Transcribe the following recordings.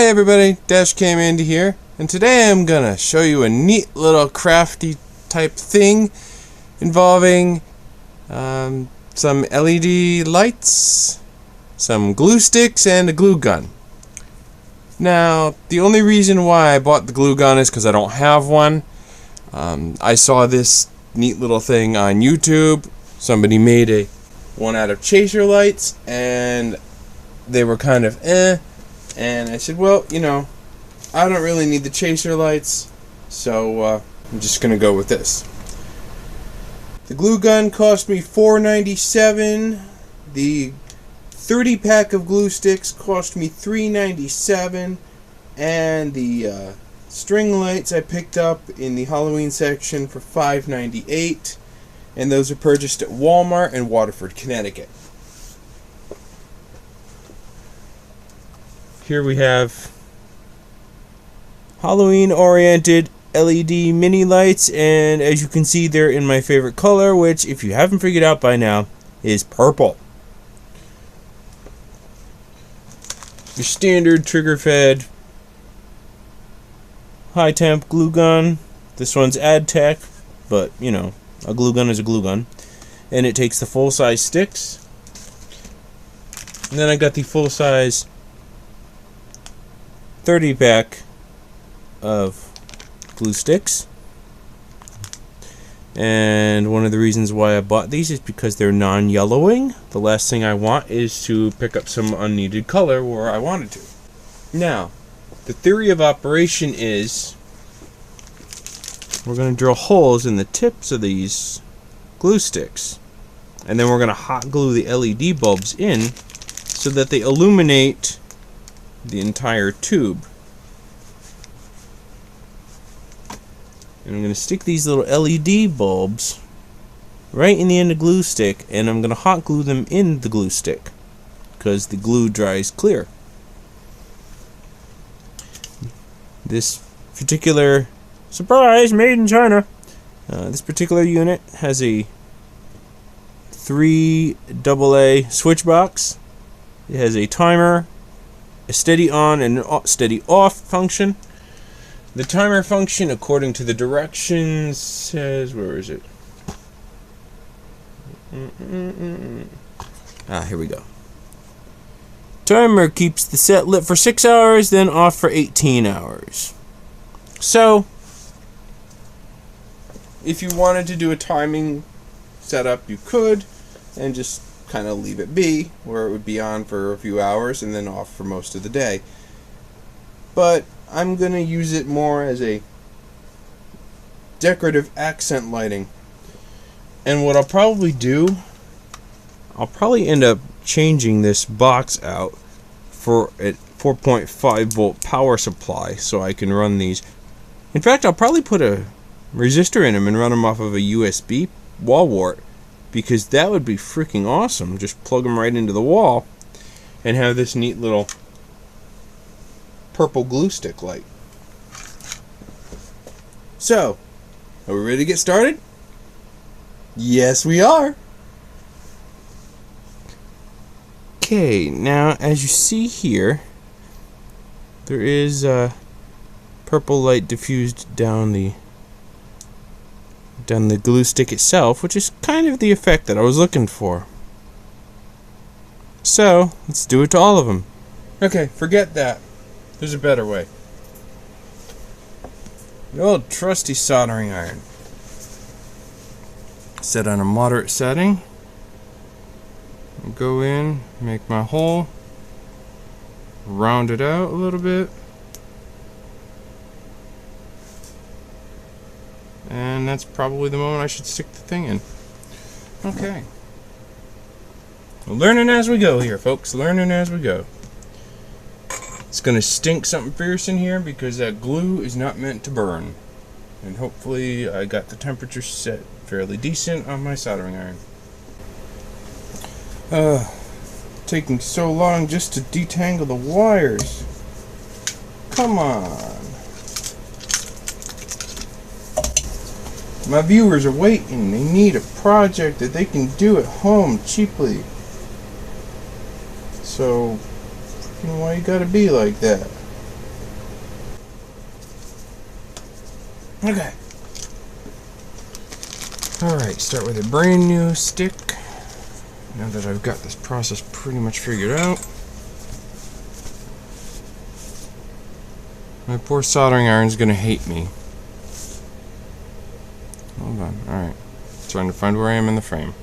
Hey everybody, DashCamAndy here, and today I'm gonna show you a neat little crafty type thing involving some LED lights, some glue sticks, and a glue gun. Now, the only reason why I bought the glue gun is because I don't have one. I saw this neat little thing on YouTube. Somebody made one out of chaser lights, and they were kind of and I said, well, you know, I don't really need the chaser lights, so I'm just gonna go with this. The glue gun cost me $4.97. The 30 pack of glue sticks cost me $3.97, and the string lights I picked up in the Halloween section for $5.98, and those are purchased at Walmart in Waterford, Connecticut. Here we have Halloween-oriented LED mini lights, and as you can see, they're in my favorite color, which, if you haven't figured out by now, is purple. Your standard trigger-fed high-temp glue gun. This one's AdTech, but, you know, a glue gun is a glue gun. And it takes the full-size sticks. And then I got the full-size 30 pack of glue sticks, and one of the reasons why I bought these is because they're non-yellowing. The last thing I want is to pick up some unneeded color where I wanted to. Now, the theory of operation is we're going to drill holes in the tips of these glue sticks, and then we're going to hot glue the LED bulbs in so that they illuminate the entire tube. And I'm going to stick these little LED bulbs right in the end of the glue stick, and I'm going to hot glue them in the glue stick because the glue dries clear. This particular, surprise, made in China, this particular unit has a 3 AA switch box. It has a timer, a steady on and steady off function. The timer function, according to the directions, says, where is it? Here we go. Timer keeps the set lit for 6 hours, then off for 18 hours. So, if you wanted to do a timing setup, you could, and just kind of leave it be, where it would be on for a few hours and then off for most of the day. But I'm going to use it more as a decorative accent lighting. And what I'll probably do, I'll probably end up changing this box out for a 4.5 volt power supply so I can run these. In fact, I'll probably put a resistor in them and run them off of a USB wall wart, because that would be freaking awesome. Just plug them right into the wall and have this neat little purple glue stick light. So, are we ready to get started? Yes, we are. Okay, now as you see here, there is purple light diffused down the glue stick itself, which is kind of the effect that I was looking for. So, let's do it to all of them. Okay, forget that. There's a better way. The old trusty soldering iron. Set on a moderate setting. Go in, make my hole, round it out a little bit, and that's probably the moment I should stick the thing in. Okay. We're learning as we go here, folks. Learning as we go. It's going to stink something fierce in here because that glue is not meant to burn. And hopefully I got the temperature set fairly decent on my soldering iron. Taking so long just to detangle the wires. Come on. My viewers are waiting. They need a project that they can do at home cheaply. So, why you gotta be like that? Okay. Alright, start with a brand new stick. Now that I've got this process pretty much figured out. My poor soldering iron's gonna hate me. Hold on, alright. Trying to find where I am in the frame.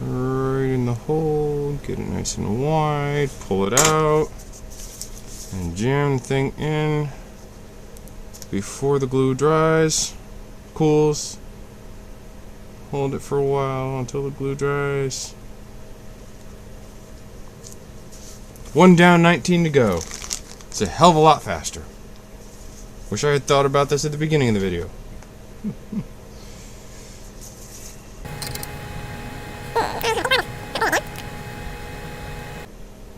Right in the hole, get it nice and wide, pull it out, and jam the thing in before the glue dries, cools. Hold it for a while until the glue dries. 1 down, 19 to go. It's a hell of a lot faster. Wish I had thought about this at the beginning of the video.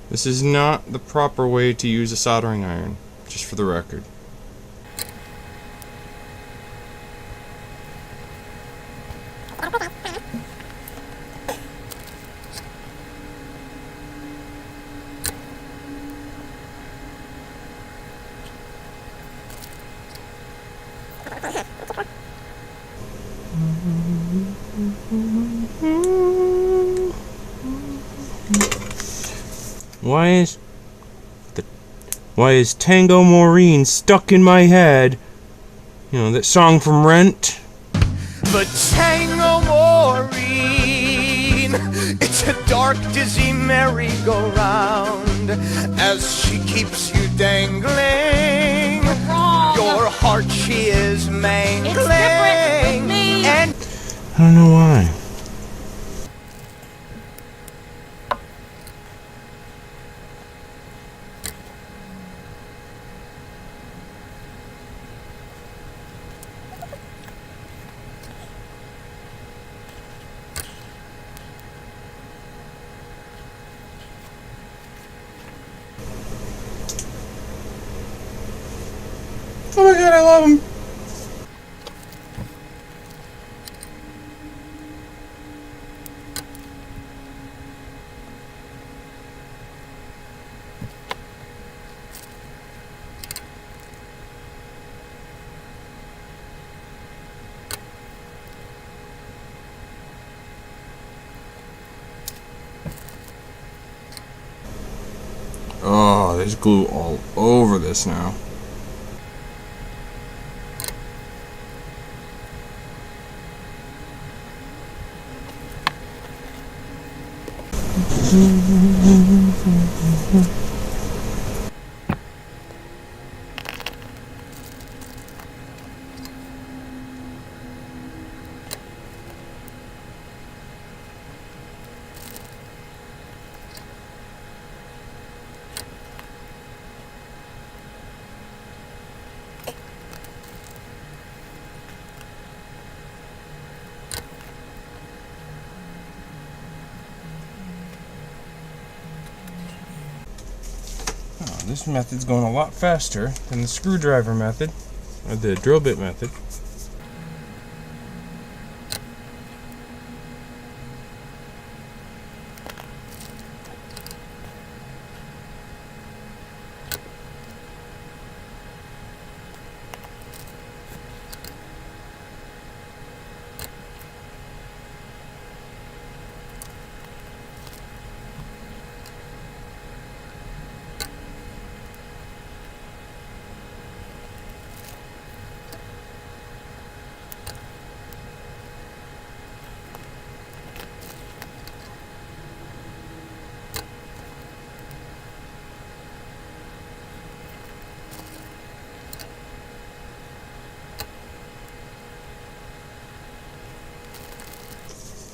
This is not the proper way to use a soldering iron, just for the record. Why is Tango Maureen stuck in my head? You know, that song from Rent? The Tango Maureen, it's a dark, dizzy merry-go-round as she keeps you dangling. Your heart she is mangling. It's different with me. And I don't know why. Oh my god, I love him. Oh, there's glue all over this now. This method's going a lot faster than the screwdriver method, or the drill bit method.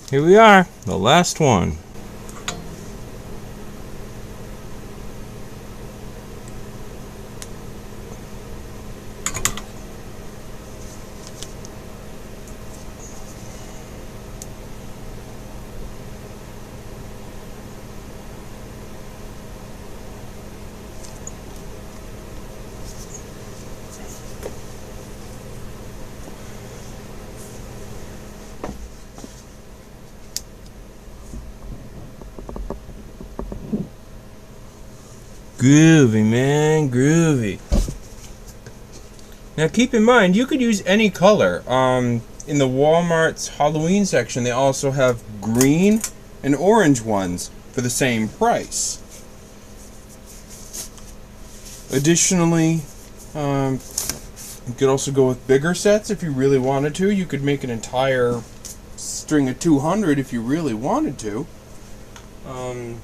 Here we are, the last one. Groovy, man, groovy. Now keep in mind, you could use any color. In the Walmart's Halloween section, they also have green and orange ones for the same price. Additionally, you could also go with bigger sets if you really wanted to. You could make an entire string of 200 if you really wanted to. You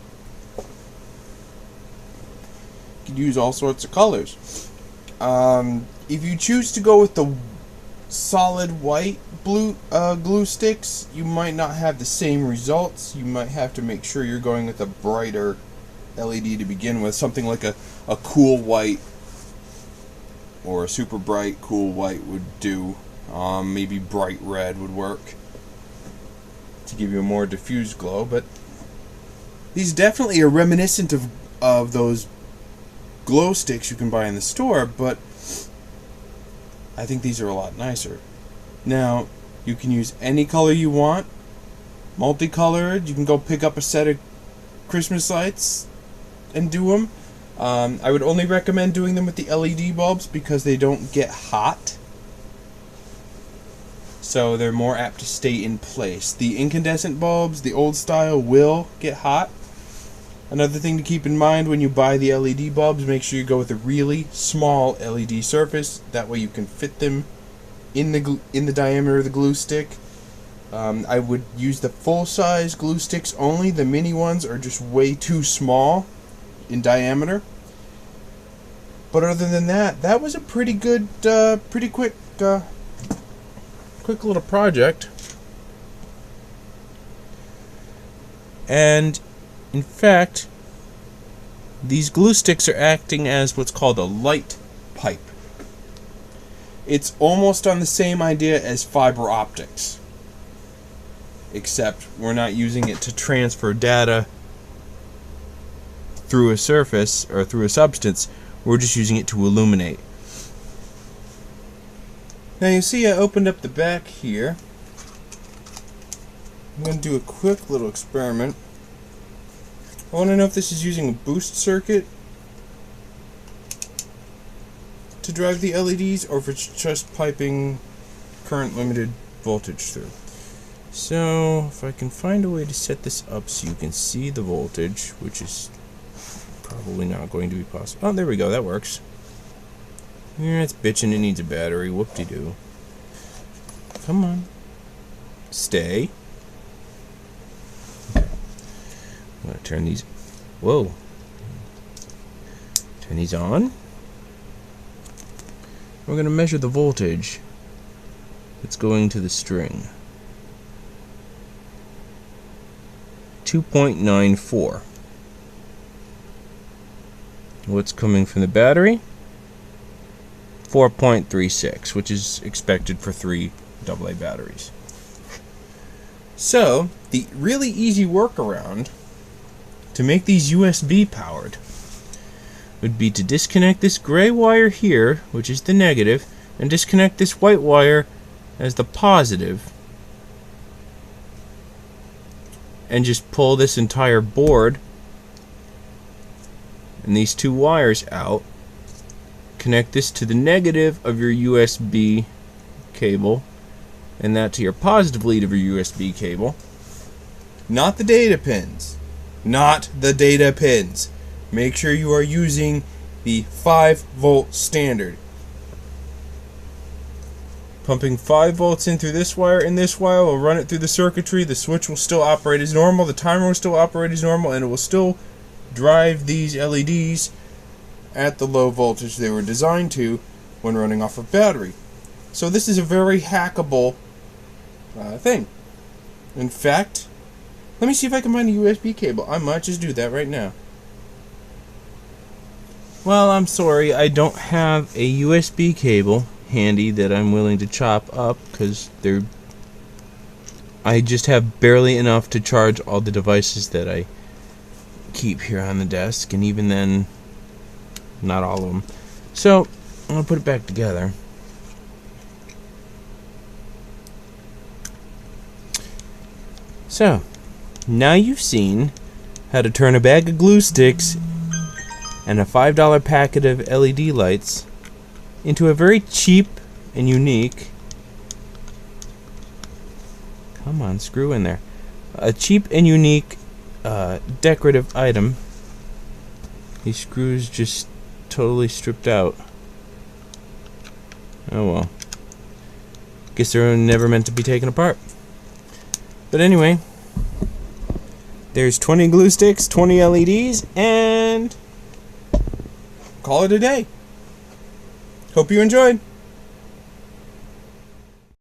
could use all sorts of colors. If you choose to go with the solid white glue sticks, you might not have the same results. You might have to make sure you're going with a brighter LED to begin with, something like a cool white or a super bright cool white would do. Maybe bright red would work to give you a more diffused glow, but these definitely are reminiscent of those glow sticks you can buy in the store, but I think these are a lot nicer. Now, you can use any color you want, multicolored. You can go pick up a set of Christmas lights and do them. I would only recommend doing them with the LED bulbs because they don't get hot, so they're more apt to stay in place. The incandescent bulbs, the old style, will get hot. Another thing to keep in mind when you buy the LED bulbs, make sure you go with a really small LED surface. That way you can fit them in the diameter of the glue stick. I would use the full-size glue sticks only. The mini ones are just way too small in diameter. But other than that, that was a pretty good, pretty quick little project. And in fact, these glue sticks are acting as what's called a light pipe. It's almost on the same idea as fiber optics, except we're not using it to transfer data through a surface or through a substance. We're just using it to illuminate. Now you see I opened up the back here. I'm going to do a quick little experiment. I want to know if this is using a boost circuit to drive the LEDs, or if it's just piping current limited voltage through. So if I can find a way to set this up so you can see the voltage, which is probably not going to be possible. Oh, there we go, that works. Yeah, it's bitching, it needs a battery. Whoop-de-doo. Come on. Stay. I'm gonna turn these. Whoa. Turn these on. We're gonna measure the voltage that's going to the string. 2.94. What's coming from the battery? 4.36, which is expected for 3 AA batteries. So, the really easy workaround to make these USB powered would be to disconnect this gray wire here, which is the negative, and disconnect this white wire as the positive, and just pull this entire board and these 2 wires out. Connect this to the negative of your USB cable and that to your positive lead of your USB cable. Not the data pins. Not the data pins. Make sure you are using the 5-volt standard. Pumping 5 volts in through this wire and this wire will run it through the circuitry. The switch will still operate as normal. The timer will still operate as normal, and it will still drive these LEDs at the low voltage they were designed to when running off of battery. So this is a very hackable thing. In fact, let me see if I can find a USB cable. I might just do that right now. Well, I'm sorry, I don't have a USB cable handy that I'm willing to chop up, because I just have barely enough to charge all the devices that I keep here on the desk, and even then, not all of them. So I'm gonna put it back together. So now you've seen how to turn a bag of glue sticks and a $5 packet of LED lights into a very cheap and unique, come on, screw in there, a cheap and unique decorative item. These screws just totally stripped out. Oh well. Guess they're never meant to be taken apart. But anyway, there's 20 glue sticks, 20 LEDs, and call it a day. Hope you enjoyed.